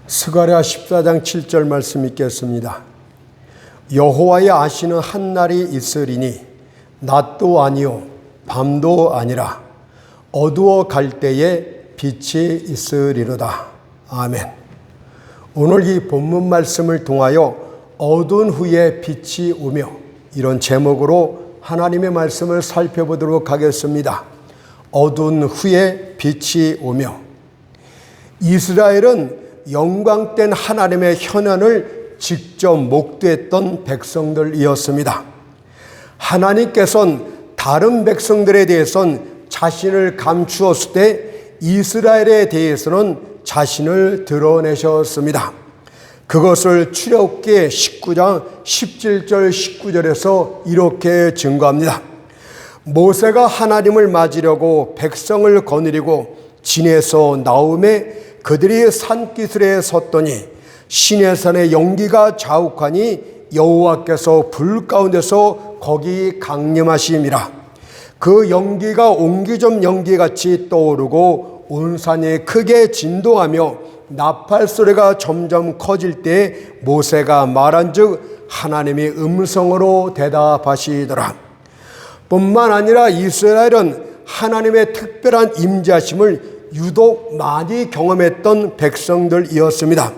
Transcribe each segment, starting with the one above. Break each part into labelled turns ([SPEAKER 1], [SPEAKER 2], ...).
[SPEAKER 1] 스가랴 14장 7절 말씀 읽겠습니다. 여호와의 아시는 한 날이 있으리니 낮도 아니요 밤도 아니라 어두워 갈 때에 빛이 있으리로다. 아멘. 오늘 이 본문 말씀을 통하여 어두운 후에 빛이 오며, 이런 제목으로 하나님의 말씀을 살펴보도록 하겠습니다. 어두운 후에 빛이 오며. 이스라엘은 영광된 하나님의 현현을 직접 목도했던 백성들이었습니다. 하나님께서는 다른 백성들에 대해서는 자신을 감추었을 때 이스라엘에 대해서는 자신을 드러내셨습니다. 그것을 출애굽기 19장 17절 19절에서 이렇게 증거합니다. 모세가 하나님을 맞으려고 백성을 거느리고 진에서 나오매 그들이 산기슭에 섰더니 시내산의 연기가 자욱하니 여호와께서 불 가운데서 거기 강림하심이라. 그 연기가 옹기좀 연기같이 떠오르고 온 산이 크게 진동하며 나팔 소리가 점점 커질 때 모세가 말한즉 하나님이 음성으로 대답하시더라. 뿐만 아니라 이스라엘은 하나님의 특별한 임재하심을 유독 많이 경험했던 백성들이었습니다.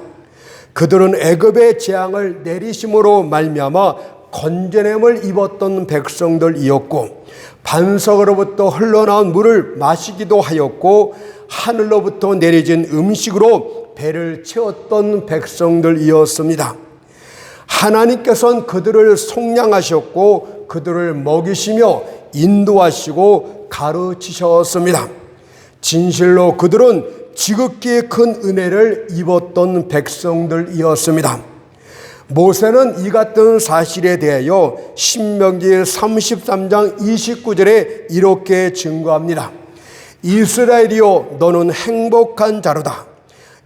[SPEAKER 1] 그들은 애굽의 재앙을 내리심으로 말미암아 건전함을 입었던 백성들이었고, 반석으로부터 흘러나온 물을 마시기도 하였고, 하늘로부터 내려진 음식으로 배를 채웠던 백성들이었습니다. 하나님께서는 그들을 속량하셨고 그들을 먹이시며 인도하시고 가르치셨습니다. 진실로 그들은 지극히 큰 은혜를 입었던 백성들이었습니다. 모세는 이 같은 사실에 대하여 신명기 33장 29절에 이렇게 증거합니다. 이스라엘이여, 너는 행복한 자로다.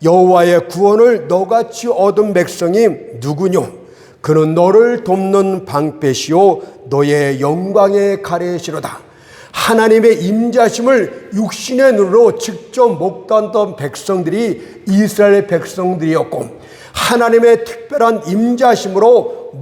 [SPEAKER 1] 여호와의 구원을 너같이 얻은 백성이 누구뇨? 그는 너를 돕는 방패시요 너의 영광의 가래시로다. 하나님의 임재하심을 육신의 눈으로 직접 목도했던 백성들이 이스라엘 백성들이었고, 하나님의 특별한 임재하심으로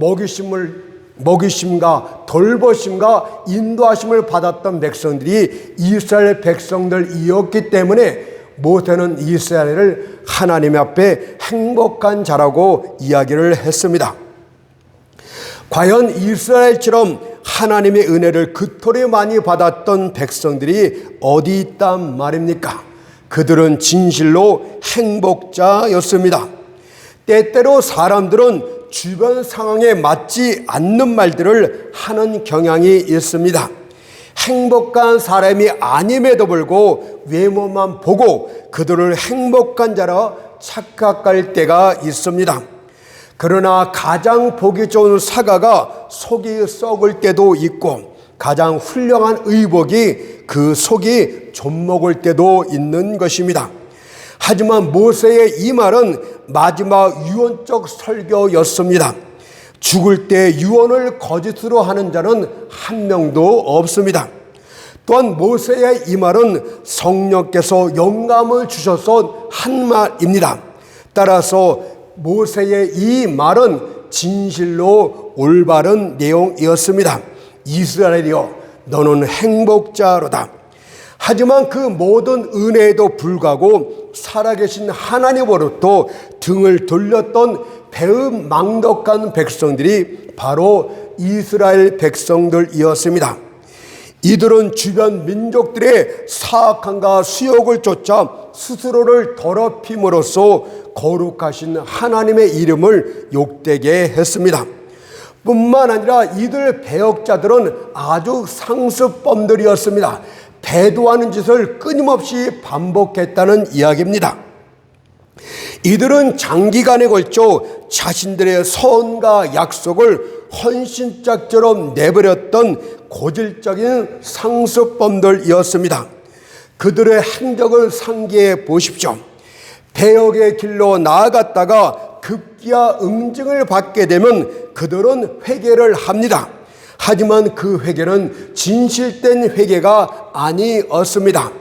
[SPEAKER 1] 먹이심과 돌보심과 인도하심을 받았던 백성들이 이스라엘 백성들이었기 때문에 모세는 이스라엘을 하나님 앞에 행복한 자라고 이야기를 했습니다. 과연 이스라엘처럼 하나님의 은혜를 그토록 많이 받았던 백성들이 어디 있단 말입니까? 그들은 진실로 행복자였습니다. 때때로 사람들은 주변 상황에 맞지 않는 말들을 하는 경향이 있습니다. 행복한 사람이 아님에도 불구하고 외모만 보고 그들을 행복한 자라 착각할 때가 있습니다. 그러나 가장 보기 좋은 사과가 속이 썩을 때도 있고, 가장 훌륭한 의복이 그 속이 좀먹을 때도 있는 것입니다. 하지만 모세의 이 말은 마지막 유언적 설교였습니다. 죽을 때 유언을 거짓으로 하는 자는 한 명도 없습니다. 또한 모세의 이 말은 성령께서 영감을 주셔서 한 말입니다. 따라서 모세의 이 말은 진실로 올바른 내용이었습니다. 이스라엘이여, 너는 행복자로다. 하지만 그 모든 은혜에도 불구하고 살아계신 하나님으로부터 등을 돌렸던 배은망덕한 백성들이 바로 이스라엘 백성들이었습니다. 이들은 주변 민족들의 사악함과 수욕을 쫓아 스스로를 더럽힘으로써 거룩하신 하나님의 이름을 욕되게 했습니다. 뿐만 아니라 이들 배역자들은 아주 상습범들이었습니다. 배도하는 짓을 끊임없이 반복했다는 이야기입니다. 이들은 장기간에 걸쳐 자신들의 선과 약속을 헌신짝처럼 내버렸던 고질적인 상습범들이었습니다. 그들의 행적을 상기해 보십시오. 배역의 길로 나아갔다가 급기야 응징을 받게 되면 그들은 회개를 합니다. 하지만 그 회개는 진실된 회개가 아니었습니다.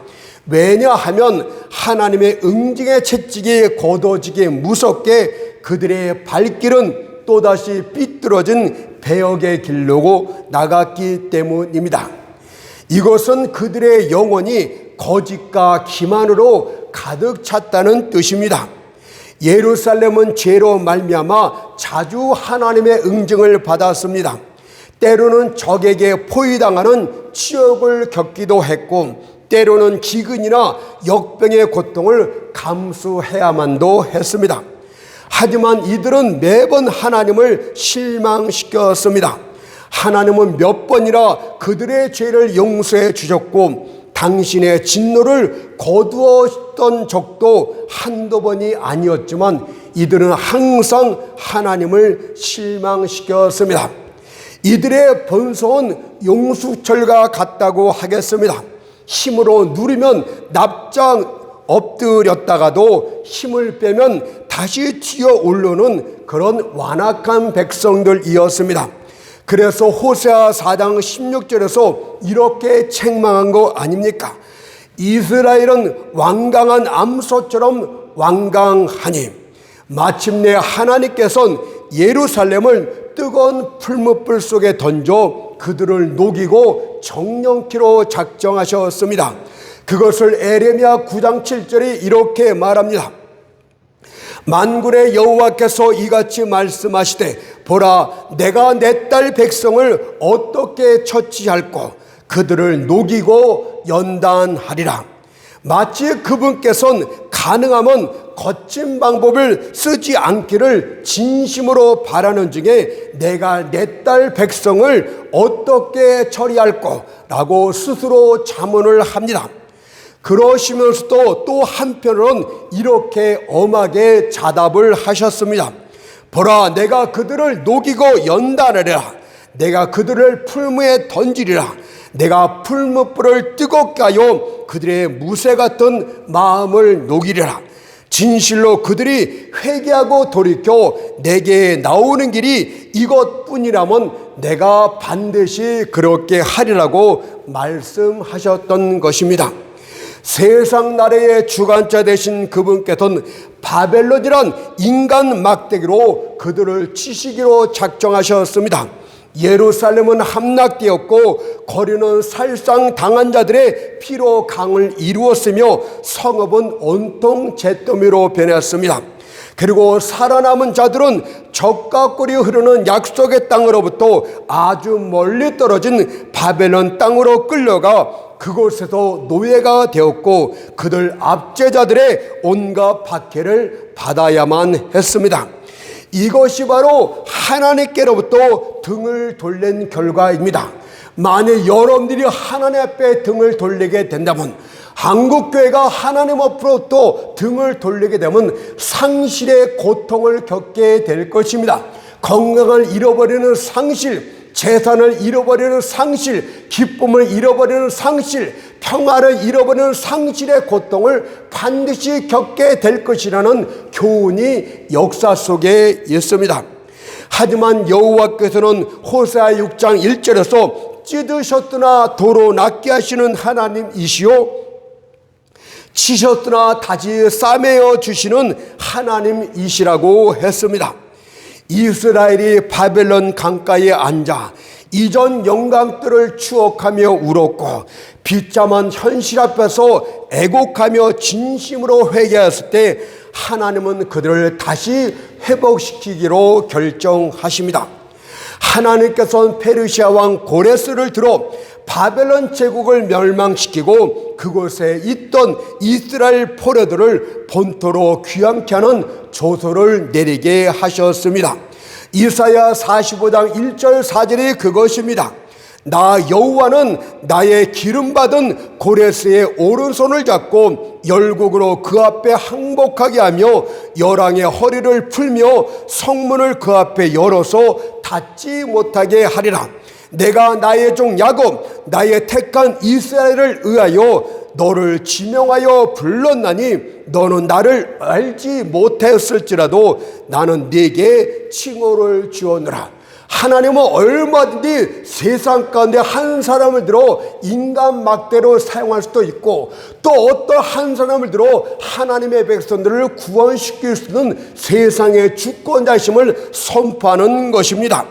[SPEAKER 1] 왜냐하면 하나님의 응징의 채찍이 거둬지게 무섭게 그들의 발길은 또다시 삐뚤어진 배역의 길로 나갔기 때문입니다. 이것은 그들의 영혼이 거짓과 기만으로 가득 찼다는 뜻입니다. 예루살렘은 죄로 말미암아 자주 하나님의 응징을 받았습니다. 때로는 적에게 포위당하는 치욕을 겪기도 했고, 때로는 기근이나 역병의 고통을 감수해야만도 했습니다. 하지만 이들은 매번 하나님을 실망시켰습니다. 하나님은 몇 번이나 그들의 죄를 용서해 주셨고, 당신의 진노를 거두었던 적도 한두 번이 아니었지만 이들은 항상 하나님을 실망시켰습니다. 이들의 본성은 용수철과 같다고 하겠습니다. 힘으로 누르면 납작 엎드렸다가도 힘을 빼면 다시 튀어 오르는 그런 완악한 백성들이었습니다. 그래서 호세아 4장 16절에서 이렇게 책망한 거 아닙니까? 이스라엘은 완강한 암소처럼 완강하니 마침내 하나님께서는 예루살렘을 뜨거운 풀무불 속에 던져 그들을 녹이고 정령키로 작정하셨습니다. 그것을 에레미야 9장 7절이 이렇게 말합니다. 만군의 여호와께서 이같이 말씀하시되 보라, 내가 내 딸 백성을 어떻게 처치할꼬 그들을 녹이고 연단하리라. 마치 그분께서는 가능하면 거친 방법을 쓰지 않기를 진심으로 바라는 중에 내가 내 딸 백성을 어떻게 처리할꼬 라고 스스로 자문을 합니다. 그러시면서도 또 한편으로는 이렇게 엄하게 자답을 하셨습니다. 보라, 내가 그들을 녹이고 연단하리라. 내가 그들을 풀무에 던지리라. 내가 풀무불을 뜨겁게 하여 그들의 무쇠 같은 마음을 녹이리라. 진실로 그들이 회개하고 돌이켜 내게 나오는 길이 이것뿐이라면 내가 반드시 그렇게 하리라고 말씀하셨던 것입니다. 세상 나라의 주관자 되신 그분께서는 바벨론이란 인간 막대기로 그들을 치시기로 작정하셨습니다. 예루살렘은 함락되었고 거리는 살상 당한 자들의 피로 강을 이루었으며 성읍은 온통 잿더미로 변했습니다. 그리고 살아남은 자들은 적과 꿀이 흐르는 약속의 땅으로부터 아주 멀리 떨어진 바벨론 땅으로 끌려가 그곳에서 노예가 되었고 그들 압제자들의 온갖 박해를 받아야만 했습니다. 이것이 바로 하나님께로부터 등을 돌린 결과입니다. 만약 여러분들이 하나님 앞에 등을 돌리게 된다면, 한국교회가 하나님 앞으로부터 등을 돌리게 되면 상실의 고통을 겪게 될 것입니다. 건강을 잃어버리는 상실, 재산을 잃어버리는 상실, 기쁨을 잃어버리는 상실, 평화를 잃어버리는 상실의 고통을 반드시 겪게 될 것이라는 교훈이 역사 속에 있습니다. 하지만 여호와께서는 호세아 6장 1절에서 찢으셨으나 도로 낫게 하시는 하나님이시요 치셨으나 다시 싸매어 주시는 하나님이시라고 했습니다. 이스라엘이 바벨론 강가에 앉아 이전 영광들을 추억하며 울었고 비참한 현실 앞에서 애곡하며 진심으로 회개했을 때 하나님은 그들을 다시 회복시키기로 결정하십니다. 하나님께서는 페르시아 왕 고레스를 들어 바벨론 제국을 멸망시키고 그곳에 있던 이스라엘 포로들을 본토로 귀환케 하는 조서를 내리게 하셨습니다. 이사야 45장 1절 4절이 그것입니다. 나 여호와는 나의 기름받은 고레스의 오른손을 잡고 열국으로 그 앞에 항복하게 하며 열왕의 허리를 풀며 성문을 그 앞에 열어서 닫지 못하게 하리라. 내가 나의 종 야곱 나의 택한 이스라엘을 의하여 너를 지명하여 불렀나니 너는 나를 알지 못했을지라도 나는 네게 칭호를 주었노라. 하나님은 얼마든지 세상 가운데 한 사람을 들어 인간 막대로 사용할 수도 있고, 또 어떤 한 사람을 들어 하나님의 백성들을 구원시킬 수 있는 세상의 주권자심을 선포하는 것입니다.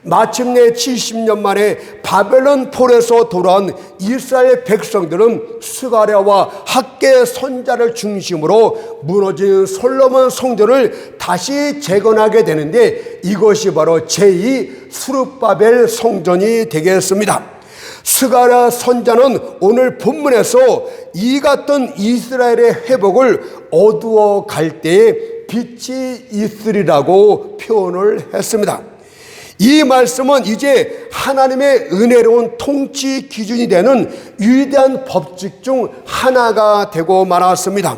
[SPEAKER 1] 마침내 70년 만에 바벨론 폴에서 돌아온 이스라엘 백성들은 스가랴와 학개 선자를 중심으로 무너진 솔로몬 성전을 다시 재건하게 되는데, 이것이 바로 제2 스룹바벨 성전이 되겠습니다. 스가랴 선자는 오늘 본문에서 이 같은 이스라엘의 회복을 어두워 갈 때에 빛이 있으리라고 표현을 했습니다. 이 말씀은 이제 하나님의 은혜로운 통치 기준이 되는 위대한 법칙 중 하나가 되고 말았습니다.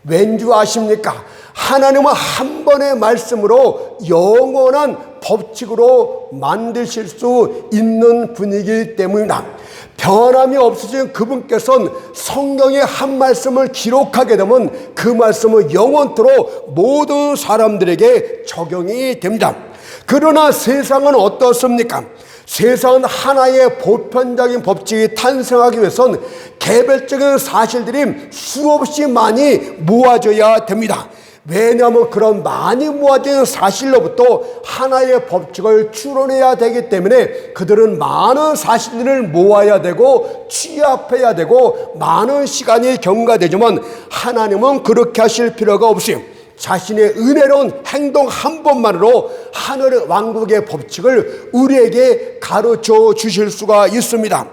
[SPEAKER 1] 왠지 아십니까? 하나님은 한 번의 말씀으로 영원한 법칙으로 만드실 수 있는 분이기 때문이다. 변함이 없으신 그분께서는 성경의 한 말씀을 기록하게 되면 그 말씀은 영원토록 모든 사람들에게 적용이 됩니다. 그러나 세상은 어떻습니까? 세상은 하나의 보편적인 법칙이 탄생하기 위해선 개별적인 사실들이 수없이 많이 모아져야 됩니다. 왜냐하면 그런 많이 모아진 사실로부터 하나의 법칙을 추론해야 되기 때문에 그들은 많은 사실들을 모아야 되고 취합해야 되고 많은 시간이 경과되지만, 하나님은 그렇게 하실 필요가 없이 자신의 은혜로운 행동 한 번만으로 하늘 왕국의 법칙을 우리에게 가르쳐 주실 수가 있습니다.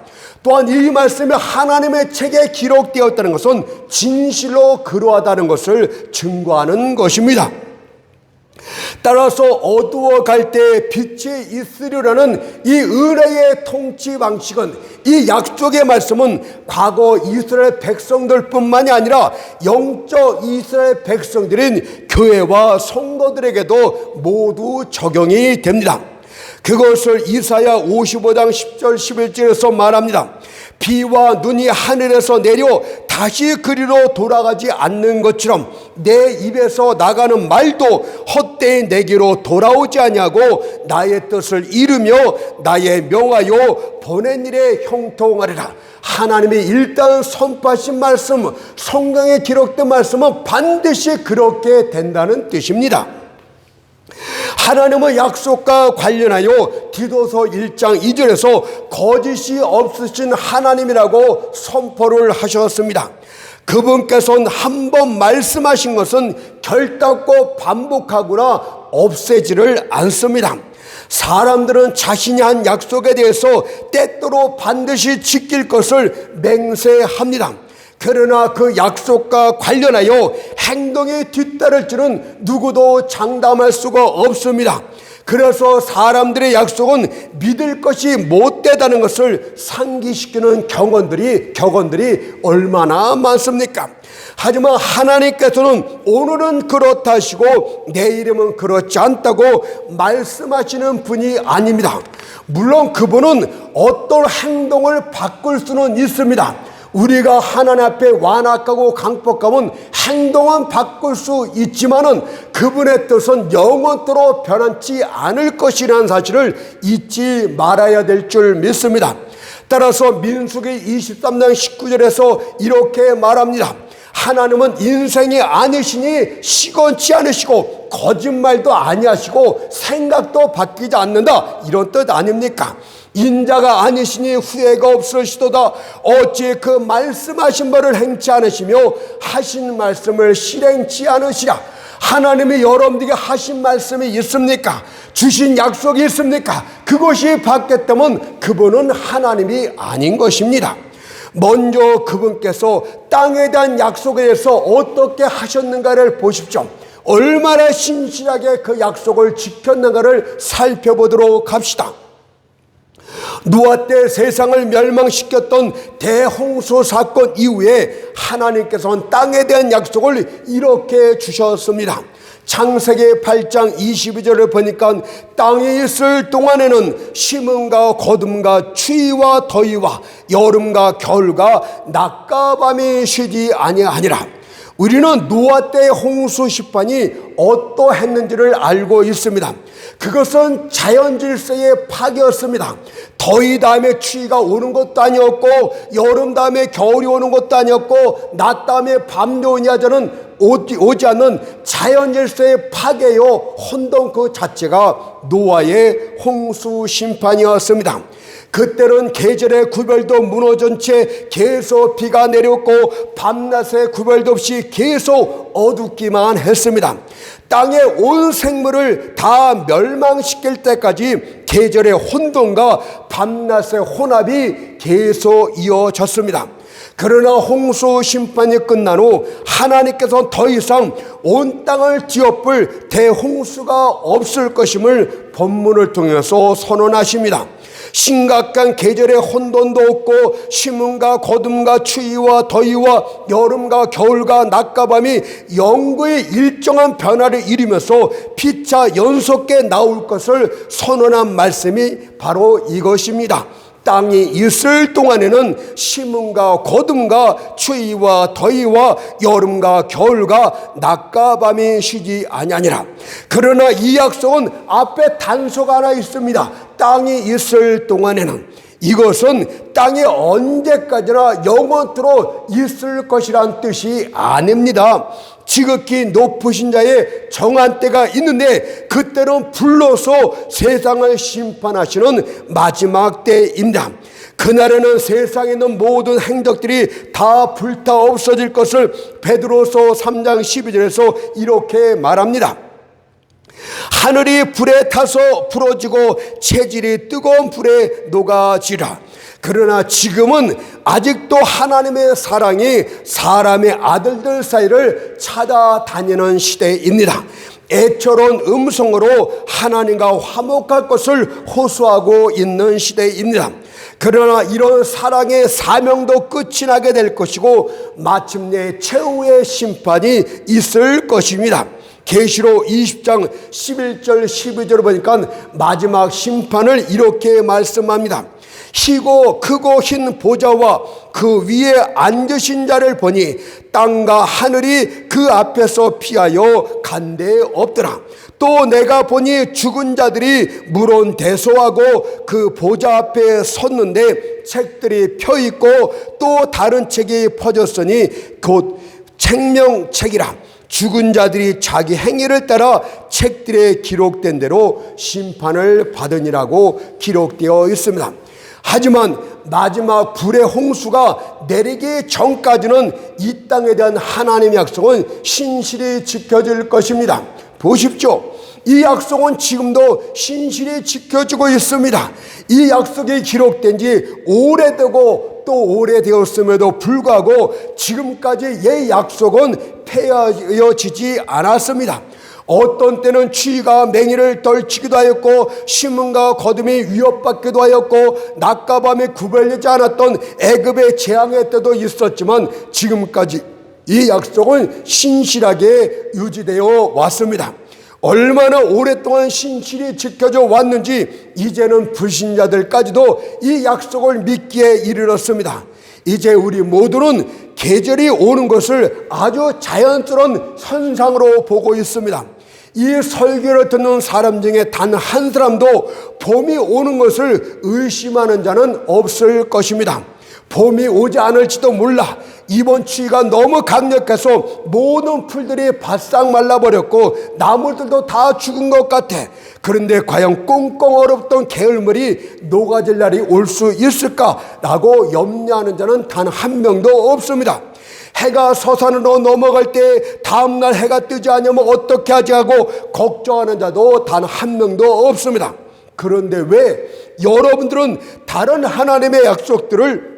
[SPEAKER 1] 또한 이 말씀이 하나님의 책에 기록되었다는 것은 진실로 그러하다는 것을 증거하는 것입니다. 따라서 어두워 갈 때 빛이 있으리라는 이 은혜의 통치 방식은, 이 약속의 말씀은 과거 이스라엘 백성들뿐만이 아니라 영적 이스라엘 백성들인 교회와 성도들에게도 모두 적용이 됩니다. 그것을 이사야 55장 10절 11절에서 말합니다. 비와 눈이 하늘에서 내려 다시 그리로 돌아가지 않는 것처럼 내 입에서 나가는 말도 헛되이 내게로 돌아오지 아니하고 나의 뜻을 이루며 나의 명하여 보낸 일에 형통하리라. 하나님이 일단 선포하신 말씀, 성경에 기록된 말씀은 반드시 그렇게 된다는 뜻입니다. 하나님은 약속과 관련하여 디도서 1장 2절에서 거짓이 없으신 하나님이라고 선포를 하셨습니다. 그분께서는 한 번 말씀하신 것은 결단코 반복하거나 없애지를 않습니다. 사람들은 자신이 한 약속에 대해서 때때로 반드시 지킬 것을 맹세합니다. 그러나 그 약속과 관련하여 행동이 뒤따를 줄은 누구도 장담할 수가 없습니다. 그래서 사람들의 약속은 믿을 것이 못되다는 것을 상기시키는 격언들이 얼마나 많습니까? 하지만 하나님께서는 오늘은 그렇다 하시고 내일은 그렇지 않다고 말씀하시는 분이 아닙니다. 물론 그분은 어떤 행동을 바꿀 수는 있습니다. 우리가 하나님 앞에 완악하고 강폭하면 행동은 바꿀 수 있지만은 그분의 뜻은 영원토록 변하지 않을 것이라는 사실을 잊지 말아야 될 줄 믿습니다. 따라서 민수기 23장 19절에서 이렇게 말합니다. 하나님은 인생이 아니시니 시건치 않으시고 거짓말도 아니하시고 생각도 바뀌지 않는다, 이런 뜻 아닙니까? 인자가 아니시니 후회가 없으시도다. 어찌 그 말씀하신 바를 행치 않으시며 하신 말씀을 실행치 않으시랴. 하나님이 여러분들에게 하신 말씀이 있습니까? 주신 약속이 있습니까? 그것이 바뀌었다면 그분은 하나님이 아닌 것입니다. 먼저 그분께서 땅에 대한 약속에 대해서 어떻게 하셨는가를 보십시오. 얼마나 신실하게 그 약속을 지켰는가를 살펴보도록 합시다. 노아 때 세상을 멸망시켰던 대홍수 사건 이후에 하나님께서는 땅에 대한 약속을 이렇게 주셨습니다. 창세기 8장 22절을 보니까 땅에 있을 동안에는 심음과 거둠과 추위와 더위와 여름과 겨울과 낮과 밤이 쉬지 아니하니라. 우리는 노아 때의 홍수 심판이 어떠했는지를 알고 있습니다. 그것은 자연 질서의 파괴였습니다. 더위 다음에 추위가 오는 것도 아니었고, 여름 다음에 겨울이 오는 것도 아니었고, 낮 다음에 밤이 오냐저는 오지 않는 자연 질서의 파괴요, 혼돈 그 자체가 노아의 홍수 심판이었습니다. 그때는 계절의 구별도 무너진 채 계속 비가 내렸고, 밤낮의 구별도 없이 계속 어둡기만 했습니다. 땅의 온 생물을 다 멸망시킬 때까지 계절의 혼돈과 밤낮의 혼합이 계속 이어졌습니다. 그러나 홍수 심판이 끝난 후 하나님께서 더 이상 온 땅을 뒤엎을 대홍수가 없을 것임을 본문을 통해서 선언하십니다. 심각한 계절의 혼돈도 없고, 심음과 거둠과 추위와 더위와 여름과 겨울과 낮과 밤이 영구의 일정한 변화를 이루면서 피차 연속해 나올 것을 선언한 말씀이 바로 이것입니다. 땅이 있을 동안에는 심음과 거둠과 추위와 더위와 여름과 겨울과 낮과 밤이 쉬지 아니하니라. 그러나 이 약속은 앞에 단서가 하나 있습니다. 땅이 있을 동안에는, 이것은 땅이 언제까지나 영원토록 있을 것이란 뜻이 아닙니다. 지극히 높으신 자의 정한 때가 있는데, 그때는 불로서 세상을 심판하시는 마지막 때입니다. 그날에는 세상에 있는 모든 행적들이 다 불타 없어질 것을 베드로서 3장 12절에서 이렇게 말합니다. 하늘이 불에 타서 부러지고 체질이 뜨거운 불에 녹아지라. 그러나 지금은 아직도 하나님의 사랑이 사람의 아들들 사이를 찾아다니는 시대입니다. 애처로운 음성으로 하나님과 화목할 것을 호소하고 있는 시대입니다. 그러나 이런 사랑의 사명도 끝이 나게 될 것이고, 마침내 최후의 심판이 있을 것입니다. 계시록 20장 11절 12절을 보니까 마지막 심판을 이렇게 말씀합니다. 희고 크고 흰 보좌와 그 위에 앉으신 자를 보니 땅과 하늘이 그 앞에서 피하여 간데 없더라. 또 내가 보니 죽은 자들이 물론 대소하고 그 보좌 앞에 섰는데 책들이 펴있고 또 다른 책이 퍼졌으니 곧 책명책이라. 죽은 자들이 자기 행위를 따라 책들에 기록된 대로 심판을 받으니라고 기록되어 있습니다. 하지만 마지막 불의 홍수가 내리기 전까지는 이 땅에 대한 하나님의 약속은 신실히 지켜질 것입니다. 보십시오. 이 약속은 지금도 신실히 지켜지고 있습니다. 이 약속이 기록된 지 오래되고 또 오래되었음에도 불구하고 지금까지 이 약속은 폐하여지지 않았습니다. 어떤 때는 추위가 맹인을 떨치기도 하였고, 심음과 거둠이 위협받기도 하였고, 낮과 밤에 구별되지 않았던 애굽의 재앙의 때도 있었지만 지금까지 이 약속은 신실하게 유지되어 왔습니다. 얼마나 오랫동안 신실히 지켜져 왔는지 이제는 불신자들까지도 이 약속을 믿기에 이르렀습니다. 이제 우리 모두는 계절이 오는 것을 아주 자연스러운 현상으로 보고 있습니다. 이 설교를 듣는 사람 중에 단 한 사람도 봄이 오는 것을 의심하는 자는 없을 것입니다. 봄이 오지 않을지도 몰라. 이번 추위가 너무 강력해서 모든 풀들이 바싹 말라버렸고 나무들도 다 죽은 것 같아. 그런데 과연 꽁꽁 얼었던 게을물이 녹아질 날이 올 수 있을까라고 염려하는 자는 단 한 명도 없습니다. 해가 서산으로 넘어갈 때 다음날 해가 뜨지 않으면 어떻게 하지 하고 걱정하는 자도 단 한 명도 없습니다. 그런데 왜 여러분들은 다른 하나님의 약속들을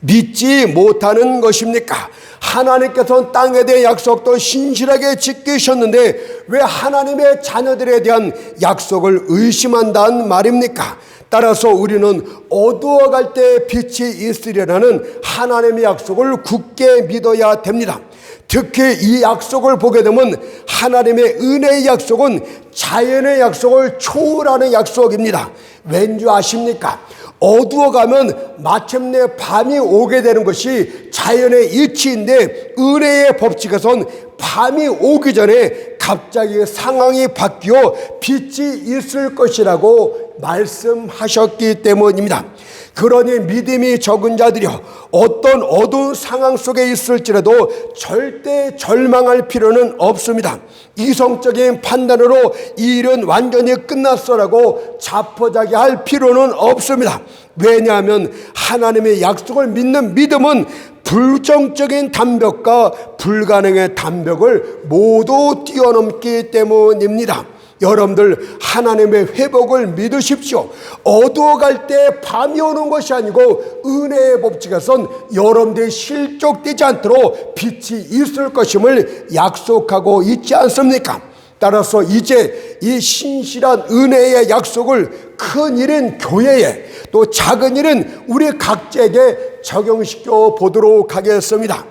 [SPEAKER 1] 믿지 못하는 것입니까? 하나님께서는 땅에 대한 약속도 신실하게 지키셨는데 왜 하나님의 자녀들에 대한 약속을 의심한다는 말입니까? 따라서 우리는 어두워갈 때 빛이 있으리라는 하나님의 약속을 굳게 믿어야 됩니다. 특히 이 약속을 보게 되면 하나님의 은혜의 약속은 자연의 약속을 초월하는 약속입니다. 왠지 아십니까? 어두워가면 마침내 밤이 오게 되는 것이 자연의 이치인데, 은혜의 법칙에선 밤이 오기 전에 갑자기 상황이 바뀌어 빛이 있을 것이라고 말씀하셨기 때문입니다. 그러니 믿음이 적은 자들이여, 어떤 어두운 상황 속에 있을지라도 절대 절망할 필요는 없습니다. 이성적인 판단으로 이 일은 완전히 끝났어라고 자포자기할 필요는 없습니다. 왜냐하면 하나님의 약속을 믿는 믿음은 불정적인 담벽과 불가능의 담벽을 모두 뛰어넘기 때문입니다. 여러분들, 하나님의 회복을 믿으십시오. 어두워갈 때 밤이 오는 것이 아니고 은혜의 법칙에선 여러분들이 실족되지 않도록 빛이 있을 것임을 약속하고 있지 않습니까? 따라서 이제 이 신실한 은혜의 약속을 큰 일인 교회에, 또 작은 일은 우리 각자에게 적용시켜 보도록 하겠습니다.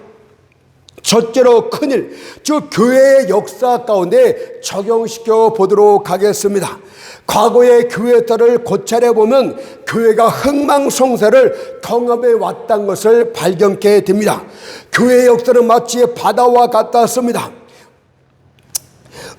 [SPEAKER 1] 첫째로 큰일, 즉 교회의 역사 가운데 적용시켜 보도록 하겠습니다. 과거의 교회들을 고찰해 보면 교회가 흥망성쇠를 경험해 왔다는 것을 발견케 됩니다. 교회의 역사는 마치 바다와 같았습니다.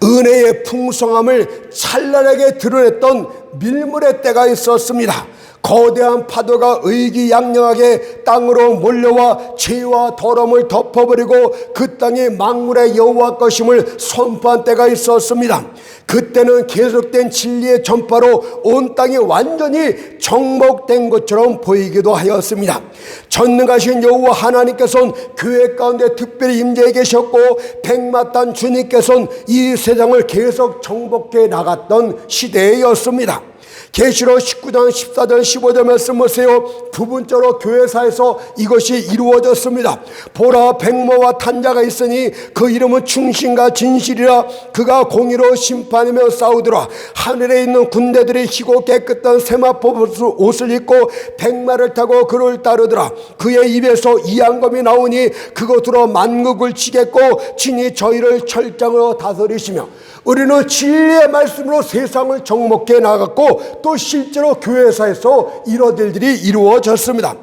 [SPEAKER 1] 은혜의 풍성함을 찬란하게 드러냈던 밀물의 때가 있었습니다. 거대한 파도가 의기양양하게 땅으로 몰려와 죄와 더러움을 덮어버리고 그 땅이 만군의 여호와 것임을 선포한 때가 있었습니다. 그때는 계속된 진리의 전파로 온 땅이 완전히 정복된 것처럼 보이기도 하였습니다. 전능하신 여호와 하나님께서는 교회 가운데 특별히 임재해 계셨고, 백마탄 주님께서는 이 세상을 계속 정복해 나갔던 시대였습니다. 계시록 19장 14절 15절 말씀 보세요. 부분적으로 교회사에서 이것이 이루어졌습니다. 보라, 백모와 탄자가 있으니 그 이름은 충신과 진실이라. 그가 공의로 심판하며 싸우더라. 하늘에 있는 군대들이 희고 깨끗한 세마포 옷을 입고 백마를 타고 그를 따르더라. 그의 입에서 이양검이 나오니 그것으로 만국을 치겠고 친히 저희를 철장으로 다스리시며. 우리는 진리의 말씀으로 세상을 정복해 나갔고, 또 실제로 교회사에서 이런 일들이 이루어졌습니다.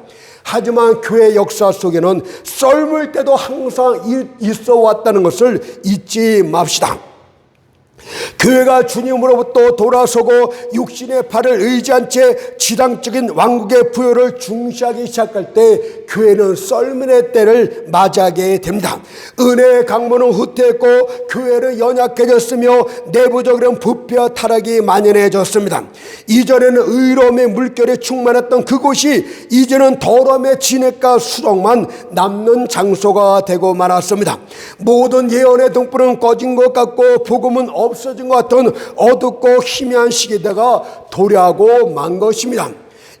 [SPEAKER 1] 하지만 교회 역사 속에는 썰물 때도 항상 있어 왔다는 것을 잊지 맙시다. 교회가 주님으로부터 돌아서고 육신의 발을 의지한 채 지상적인 왕국의 부여를 중시하기 시작할 때 교회는 썰물의 때를 맞이하게 됩니다. 은혜의 강문은 후퇴했고 교회는 연약해졌으며 내부적으로는 부패와 타락이 만연해졌습니다. 이전에는 의로움의 물결이 충만했던 그곳이 이제는 더러움의 진액과 수렁만 남는 장소가 되고 말았습니다. 모든 예언의 등불은 꺼진 것 같고 복음은 없어진 것 같은 어둡고 희미한 시기다가 도래하고 만 것입니다.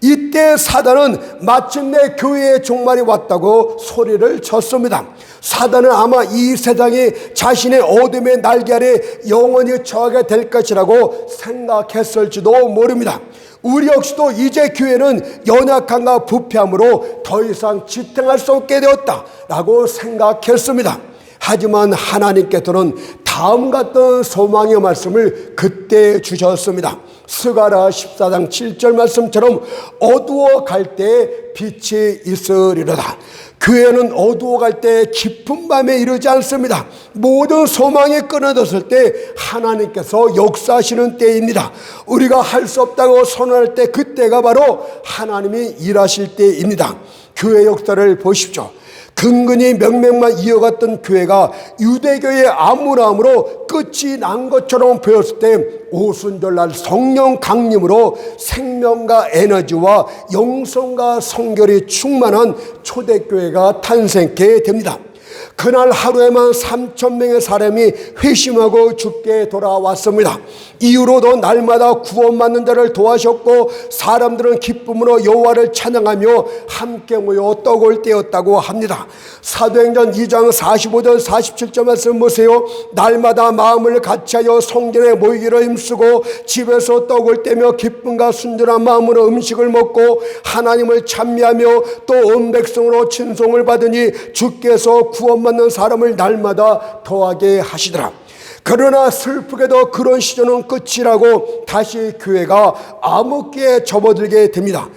[SPEAKER 1] 이때 사단은 마침내 교회의 종말이 왔다고 소리를 쳤습니다. 사단은 아마 이 세상이 자신의 어둠의 날개 아래 영원히 처하게 될 것이라고 생각했을지도 모릅니다. 우리 역시도 이제 교회는 연약함과 부패함으로 더 이상 지탱할 수 없게 되었다라고 생각했습니다. 하지만 하나님께서는 다음 같은 소망의 말씀을 그때 주셨습니다. 스가랴 14장 7절 말씀처럼 어두워 갈 때 빛이 있으리로다. 교회는 어두워 갈 때 깊은 밤에 이르지 않습니다. 모든 소망이 끊어졌을 때 하나님께서 역사하시는 때입니다. 우리가 할 수 없다고 선언할 때 그때가 바로 하나님이 일하실 때입니다. 교회 역사를 보십시오. 근근히 명맥만 이어갔던 교회가 유대교의 암울함으로 끝이 난 것처럼 보였을 때 오순절날 성령 강림으로 생명과 에너지와 영성과 성결이 충만한 초대교회가 탄생케 됩니다. 그날 하루에만 3,000명의 사람이 회심하고 죽게 돌아왔습니다. 이후로도 날마다 구원받는 자를 도와셨고 사람들은 기쁨으로 여호와를 찬양하며 함께 모여 떡을 떼었다고 합니다. 사도행전 2장 45절 47절 말씀 보세요. 날마다 마음을 같이하여 성전에 모이기를 힘쓰고 집에서 떡을 떼며 기쁨과 순전한 마음으로 음식을 먹고 하나님을 찬미하며 또 온 백성으로 친송을 받으니 주께서 구원받는 사람을 날마다 더하게 하시더라. 그러나 슬프게도 그런 시절은 끝이라고 다시 교회가 암흑기에 접어들게 됩니다.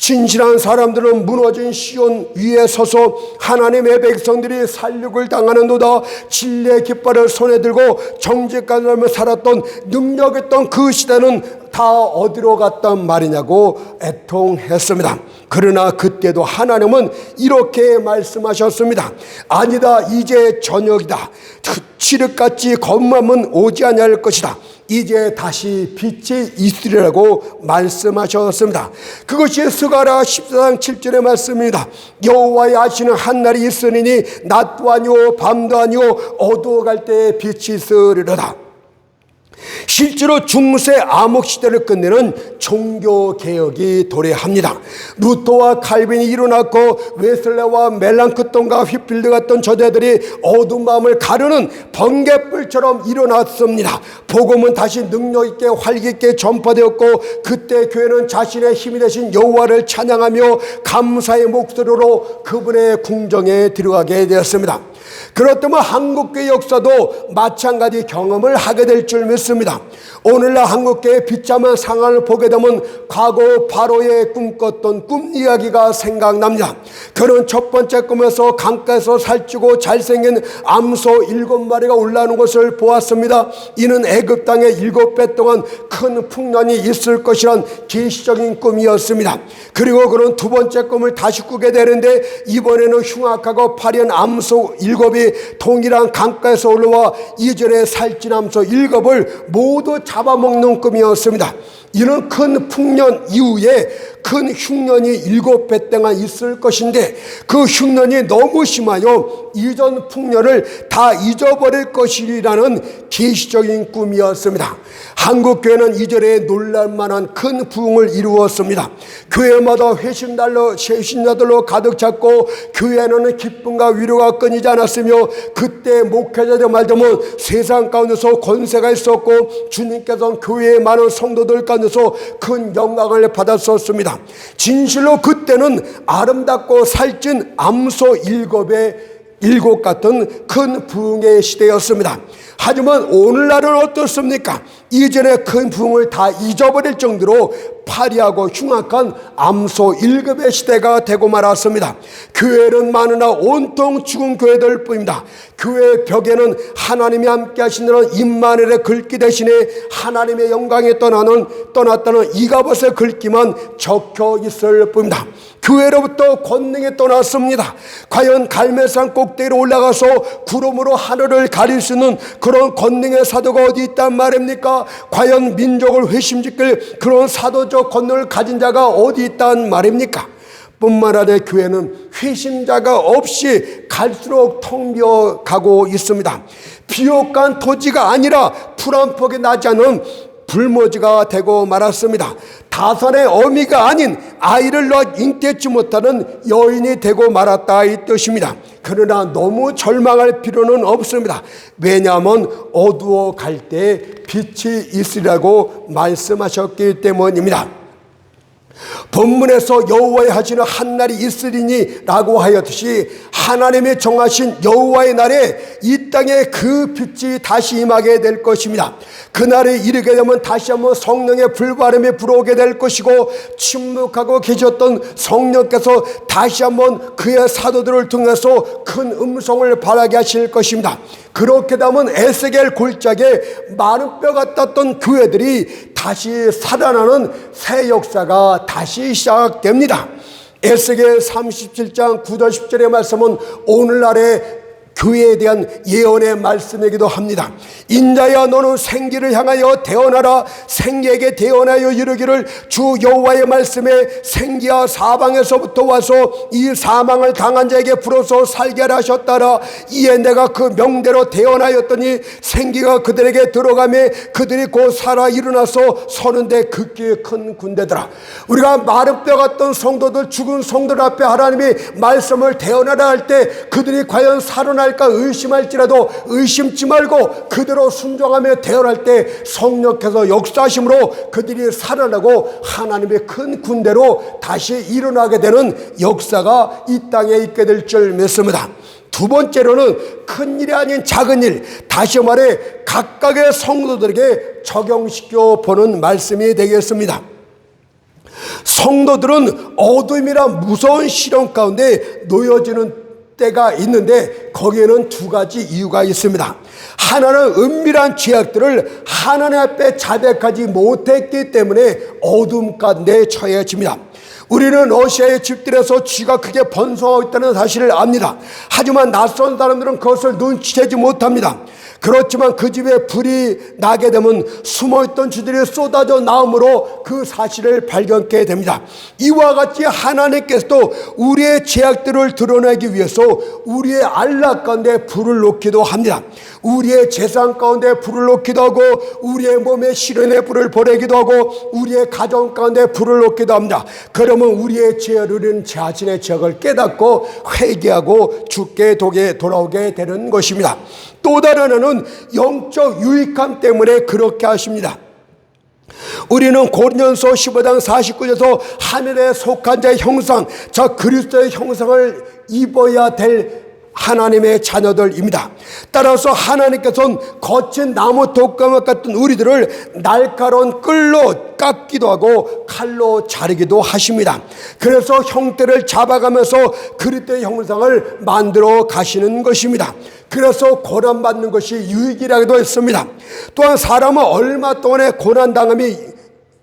[SPEAKER 1] 진실한 사람들은 무너진 시온 위에 서서 하나님의 백성들이 살육을 당하는도다. 진리의 깃발을 손에 들고 정직한 삶을 살았던 능력했던 그 시대는 다 어디로 갔단 말이냐고 애통했습니다. 그러나 그때도 하나님은 이렇게 말씀하셨습니다. 아니다, 이제 저녁이다. 칠흑같이 검함은 오지 아니할 것이다. 이제 다시 빛이 있으리라고 말씀하셨습니다. 그것이 스가랴 14장 7절의 말씀입니다. 여호와의 아시는 한날이 있으리니 낮도 아니오 밤도 아니오 어두워갈 때에 빛이 있으리로다. 실제로 중세 암흑시대를 끝내는 종교개혁이 도래합니다. 루터와 칼빈이 일어났고 웨슬레와 멜랑크톤과 휘필드 같은 저자들이 어두운 마음을 가르는 번개불처럼 일어났습니다. 복음은 다시 능력있게 활기있게 전파되었고 그때 교회는 자신의 힘이 되신 여호와를 찬양하며 감사의 목소리로 그분의 궁정에 들어가게 되었습니다. 그렇다면 한국교회 역사도 마찬가지 경험을 하게 될 줄 믿습니다. 오늘날 한국교회의 비참한 상황을 보게 되면 과거 바로의 꿈꿨던 꿈 이야기가 생각납니다. 그는 첫 번째 꿈에서 강가에서 살찌고 잘생긴 암소 7마리가 올라오는 것을 보았습니다. 이는 애굽 땅에 7배 동안 큰 풍년이 있을 것이란 계시적인 꿈이었습니다. 그리고 그는 두 번째 꿈을 다시 꾸게 되는데 이번에는 흉악하고 파리한 암소 7이 동일한 강가에서 올라와 이전에 살찐 암소 7을 모두 잡아먹는 꿈이었습니다. 이는 큰 풍년 이후에 큰 흉년이 7배 동안 있을 것인데 그 흉년이 너무 심하여 이전 풍년을 다 잊어버릴 것이라는 계시적인 꿈이었습니다. 한국교회는 이전에 놀랄만한 큰 부흥을 이루었습니다. 교회마다 회신자들로 가득 찼고 교회에는 기쁨과 위로가 끊이지 않았으며 그때 목회자들 말하자면 세상 가운데서 권세가 있었고 주님께서는 교회의 많은 성도들 가운데서 큰 영광을 받았었습니다. 진실로 그때는 아름답고 살찐 암소 7 같은 큰 부흥의 시대였습니다. 하지만 오늘날은 어떻습니까? 이전의 큰 부흥을 다 잊어버릴 정도로 파리하고 흉악한 암소 1급의 시대가 되고 말았습니다. 교회는 많으나 온통 죽은 교회들 뿐입니다. 교회 벽에는 하나님이 함께 하시는 임마누엘의 글귀 대신에 하나님의 영광에 떠났다는 이가봇의 글귀만 적혀 있을 뿐입니다. 교회로부터 권능이 떠났습니다. 과연 갈멜산 꼭대기로 올라가서 구름으로 하늘을 가릴 수 있는 그런 권능의 사도가 어디 있단 말입니까? 과연 민족을 회심시킬 그런 사도적 권능을 가진 자가 어디 있단 말입니까? 뿐만 아니라 교회는 회심자가 없이 갈수록 텅 비어 가고 있습니다. 비옥한 토지가 아니라 풀 한 폭이 나지 않은 불모지가 되고 말았습니다. 다산의 어미가 아닌 아이를 낳아 잉태치 못하는 여인이 되고 말았다 이 뜻입니다. 그러나 너무 절망할 필요는 없습니다. 왜냐하면 어두워 갈 때 빛이 있으리라고 말씀하셨기 때문입니다. 본문에서 여호와의 하시는 한날이 있으리니 라고 하였듯이 하나님이 정하신 여호와의 날에 이 땅에 그 빛이 다시 임하게 될 것입니다. 그날에 이르게 되면 다시 한번 성령의 불바람이 불어오게 될 것이고 침묵하고 계셨던 성령께서 다시 한번 그의 사도들을 통해서 큰 음성을 발하게 하실 것입니다. 그렇게 되면 에스겔 골짜기에 마른 뼈 같았던 교회들이 다시 살아나는 새 역사가 다시 시작됩니다. 에스겔 37장 9절 10절의 말씀은 오늘날의 교회에 대한 예언의 말씀이기도 합니다. 인자야 너는 생기를 향하여 대언하라. 생기에게 대언하여 이르기를 주 여호와의 말씀에 생기가 사방에서부터 와서 이 사망을 당한 자에게 불어서 살게 하셨다라. 이에 내가 그 명대로 대언하였더니 생기가 그들에게 들어가매 그들이 곧 살아 일어나서 서는데 극히 큰 군대더라. 우리가 마른 뼈 같던 성도들, 죽은 성도들 앞에 하나님이 말씀을 대언하라 할 때 그들이 과연 살아날까 의심할지라도 의심치 말고 그대로 순종하며 대언할 때 성령께서 역사하심으로 그들이 살아나고 하나님의 큰 군대로 다시 일어나게 되는 역사가 이 땅에 있게 될 줄 믿습니다. 두 번째로는 큰 일이 아닌 작은 일, 다시 말해 각각의 성도들에게 적용시켜 보는 말씀이 되겠습니다. 성도들은 어둠이라 무서운 시련 가운데 놓여지는 때가 있는데 거기에는 두 가지 이유가 있습니다. 하나는 은밀한 죄악들을 하나님 앞에 자백하지 못했기 때문에 어둠 가운데 처해집니다. 우리는 러시아의 집들에서 쥐가 크게 번성하고 있다는 사실을 압니다. 하지만 낯선 사람들은 그것을 눈치채지 못합니다. 그렇지만 그 집에 불이 나게 되면 숨어있던 쥐들이 쏟아져 나오므로 그 사실을 발견하게 됩니다. 이와 같이 하나님께서도 우리의 죄악들을 드러내기 위해서 우리의 안락 가운데 불을 놓기도 합니다. 우리의 재산 가운데 불을 놓기도 하고 우리의 몸에 시련의 불을 보내기도 하고 우리의 가정 가운데 불을 놓기도 합니다. 그러면 우리의 죄를 우리는 자신의 죄를 깨닫고 회개하고 주께 돌아오게 되는 것입니다. 또 다른 하나는 영적 유익함 때문에 그렇게 하십니다. 우리는 고린도전서 15장 49절에서 하늘에 속한 자의 형상, 저 그리스도의 형상을 입어야 될 하나님의 자녀들입니다. 따라서 하나님께서는 거친 나무 독감과 같은 우리들을 날카로운 끌로 깎기도 하고 칼로 자르기도 하십니다. 그래서 형태를 잡아가면서 그리스도의 형상을 만들어 가시는 것입니다. 그래서 고난받는 것이 유익이라고도 했습니다. 또한 사람은 얼마 동안의 고난당함이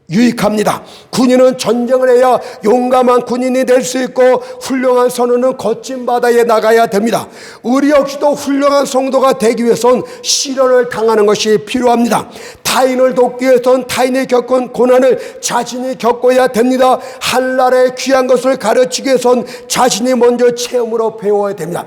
[SPEAKER 1] 유익합니다. 군인은 전쟁을 해야 용감한 군인이 될 수 있고 훌륭한 선원은 거친 바다에 나가야 됩니다. 우리 역시도 훌륭한 성도가 되기 위해선 시련을 당하는 것이 필요합니다. 타인을 돕기 위해선 타인이 겪은 고난을 자신이 겪어야 됩니다. 한나라의 귀한 것을 가르치기 위해선 자신이 먼저 체험으로 배워야 됩니다.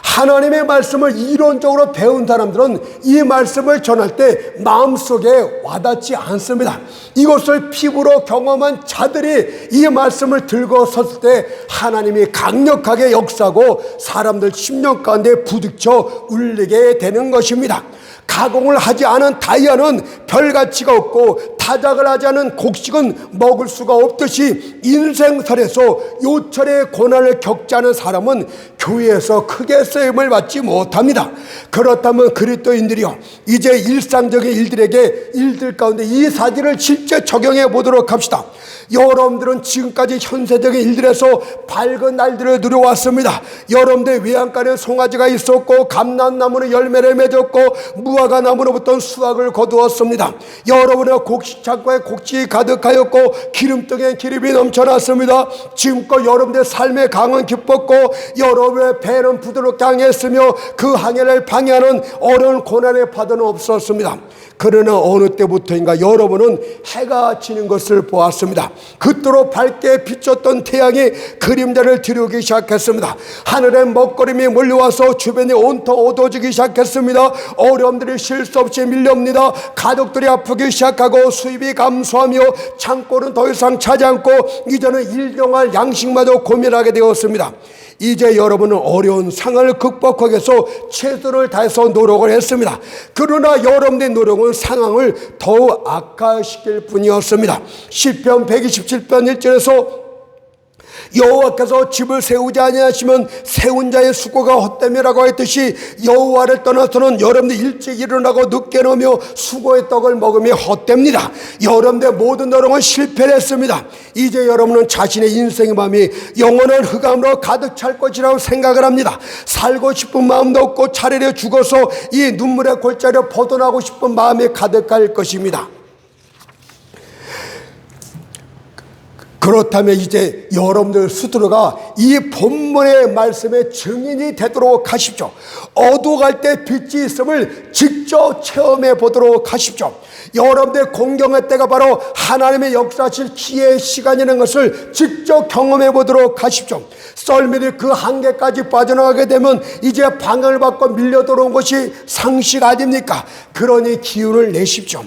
[SPEAKER 1] 하나님의 말씀을 이론적으로 배운 사람들은 이 말씀을 전할 때 마음속에 와닿지 않습니다. 이것을 피부로 경험한 자들이 이 말씀을 들고 섰을 때 하나님이 강력하게 역사하고 사람들 심령 가운데 부딪혀 울리게 되는 것입니다. 가공을 하지 않은 다이아는 별 가치가 없고 타작을 하지 않은 곡식은 먹을 수가 없듯이 인생살에서 요철의 고난을 겪지 않은 사람은 교회에서 크게 쓰임을 받지 못합니다. 그렇다면 그리스도인들이요, 이제 일상적인 일들 가운데 이 사실을 실제 적용해 보도록 합시다. 여러분들은 지금까지 현세적인 일들에서 밝은 날들을 누려왔습니다. 여러분들 외양간에 송아지가 있었고 감람나무는 열매를 맺었고 무화과 나무로부터 수확을 거두었습니다. 여러분의 곡식창고에 곡식이 가득하였고 기름등에 기름이 넘쳐났습니다. 지금껏 여러분들의 삶의 강은 깊었고 여러분의 배는 부드럽게 항했으며 그 항해를 방해하는 어려운 고난의 파도는 없었습니다. 그러나 어느 때부터인가 여러분은 해가 지는 것을 보았습니다. 그토록 밝게 비쳤던 태양이 그림자를 드리우기 시작했습니다. 하늘에 먹거림이 몰려와서 주변이 온통 어두워지기 시작했습니다. 어려움들이 쉴 수 없이 밀려옵니다. 가족들이 아프기 시작하고 수입이 감소하며 창고는 더 이상 차지 않고 이제는 일용할 양식마저 고민하게 되었습니다. 이제 여러분은 어려운 상황을 극복하기 위해서 최선을 다해서 노력을 했습니다. 그러나 여러분의 노력은 상황을 더욱 악화시킬 뿐이었습니다. 시편 127편 1절에서 여호와께서 집을 세우지 아니하시면 세운 자의 수고가 헛됨이라고 했듯이 여호와를 떠나서는 여러분들 일찍 일어나고 늦게 놓으며 수고의 떡을 먹으며 헛됩니다. 여러분들의 모든 노력은 실패를 했습니다. 이제 여러분은 자신의 인생의 마음이 영원한 흑암으로 가득 찰 것이라고 생각을 합니다. 살고 싶은 마음도 없고 차라리 죽어서 이 눈물의 골짜기로 벗어나고 싶은 마음이 가득할 것입니다. 그렇다면 이제 여러분들 스스로가 이 본문의 말씀의 증인이 되도록 하십시오. 어두워갈 때 빛이 있음을 직접 체험해 보도록 하십시오. 여러분들의 공경의 때가 바로 하나님의 역사하실 기회의 시간이라는 것을 직접 경험해 보도록 하십시오. 썰매들이 그 한계까지 빠져나가게 되면 이제 방향을 바꿔 밀려 들어온 것이 상식 아닙니까? 그러니 기운을 내십시오.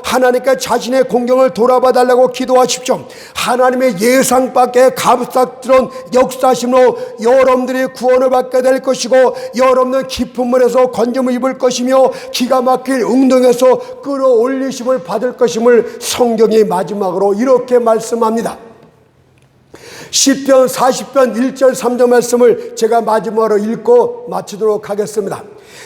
[SPEAKER 1] 하나님께 자신의 공경을 돌아봐 달라고 기도하십시오. 하나님의 예상 밖의 갑작스러운 역사심으로 여러분들이 구원을 받게 될 것이고 여러분은 깊은 물에서 건짐을 입을 것이며 기가 막힐 응동에서 끌어올리심을 받을 것임을 성경이 마지막으로 이렇게 말씀합니다. 시편 40편 1절 3절 말씀을 제가 마지막으로 읽고 마치도록 하겠습니다.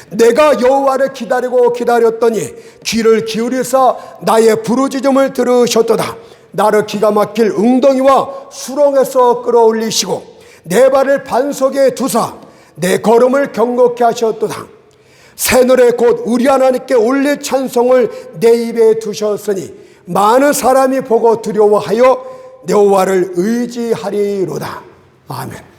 [SPEAKER 1] 내가 여호와를 기다리고 기다렸더니 귀를 기울이사 나의 부르짖음을 들으셨도다. 나를 기가 막힐 웅덩이와 수렁에서 끌어올리시고 내 발을 반석에 두사 내 걸음을 경고케 하셨도다. 새노래 곧 우리 하나님께 올릴 찬송을 내 입에 두셨으니 많은 사람이 보고 두려워하여 여호와를 의지하리로다. 아멘.